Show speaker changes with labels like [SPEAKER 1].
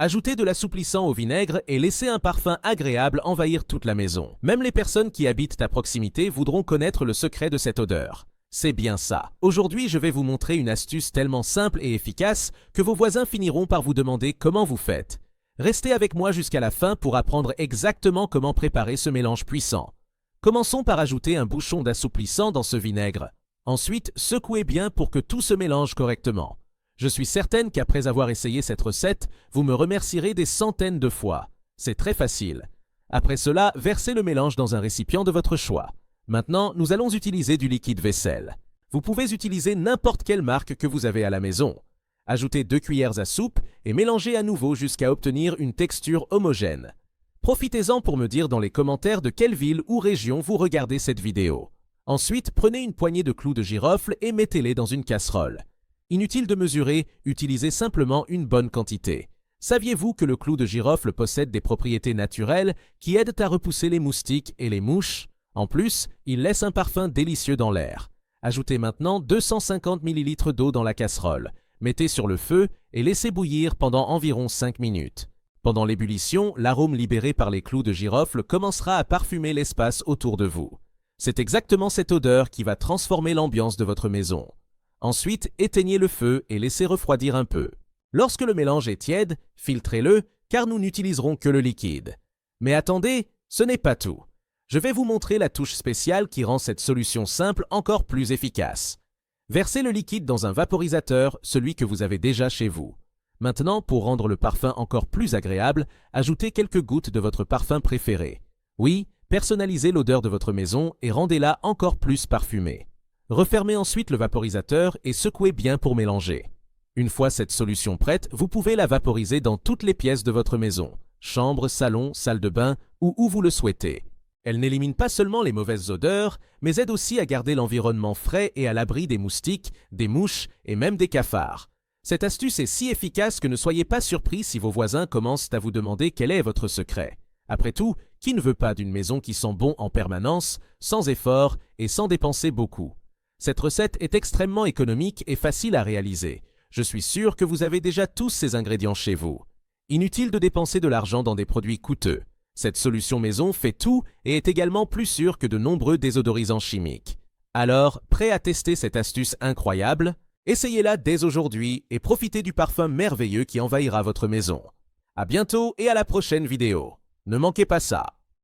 [SPEAKER 1] Ajoutez de l'assouplissant au vinaigre et laissez un parfum agréable envahir toute la maison. Même les personnes qui habitent à proximité voudront connaître le secret de cette odeur. C'est bien ça. Aujourd'hui, je vais vous montrer une astuce tellement simple et efficace que vos voisins finiront par vous demander comment vous faites. Restez avec moi jusqu'à la fin pour apprendre exactement comment préparer ce mélange puissant. Commençons par ajouter un bouchon d'assouplissant dans ce vinaigre. Ensuite, secouez bien pour que tout se mélange correctement. Je suis certaine qu'après avoir essayé cette recette, vous me remercierez des centaines de fois. C'est très facile. Après cela, versez le mélange dans un récipient de votre choix. Maintenant, nous allons utiliser du liquide vaisselle. Vous pouvez utiliser n'importe quelle marque que vous avez à la maison. Ajoutez 2 cuillères à soupe et mélangez à nouveau jusqu'à obtenir une texture homogène. Profitez-en pour me dire dans les commentaires de quelle ville ou région vous regardez cette vidéo. Ensuite, prenez une poignée de clous de girofle et mettez-les dans une casserole. Inutile de mesurer, utilisez simplement une bonne quantité. Saviez-vous que le clou de girofle possède des propriétés naturelles qui aident à repousser les moustiques et les mouches? En plus, il laisse un parfum délicieux dans l'air. Ajoutez maintenant 250 ml d'eau dans la casserole. Mettez sur le feu et laissez bouillir pendant environ 5 minutes. Pendant l'ébullition, l'arôme libéré par les clous de girofle commencera à parfumer l'espace autour de vous. C'est exactement cette odeur qui va transformer l'ambiance de votre maison. Ensuite, éteignez le feu et laissez refroidir un peu. Lorsque le mélange est tiède, filtrez-le car nous n'utiliserons que le liquide. Mais attendez, ce n'est pas tout. Je vais vous montrer la touche spéciale qui rend cette solution simple encore plus efficace. Versez le liquide dans un vaporisateur, celui que vous avez déjà chez vous. Maintenant, pour rendre le parfum encore plus agréable, ajoutez quelques gouttes de votre parfum préféré. Oui, personnalisez l'odeur de votre maison et rendez-la encore plus parfumée. Refermez ensuite le vaporisateur et secouez bien pour mélanger. Une fois cette solution prête, vous pouvez la vaporiser dans toutes les pièces de votre maison, chambre, salon, salle de bain ou où vous le souhaitez. Elle n'élimine pas seulement les mauvaises odeurs, mais aide aussi à garder l'environnement frais et à l'abri des moustiques, des mouches et même des cafards. Cette astuce est si efficace que ne soyez pas surpris si vos voisins commencent à vous demander quel est votre secret. Après tout, qui ne veut pas d'une maison qui sent bon en permanence, sans effort et sans dépenser beaucoup? Cette recette est extrêmement économique et facile à réaliser. Je suis sûr que vous avez déjà tous ces ingrédients chez vous. Inutile de dépenser de l'argent dans des produits coûteux. Cette solution maison fait tout et est également plus sûre que de nombreux désodorisants chimiques. Alors, prêt à tester cette astuce incroyable? Essayez-la dès aujourd'hui et profitez du parfum merveilleux qui envahira votre maison. À bientôt et à la prochaine vidéo. Ne manquez pas ça.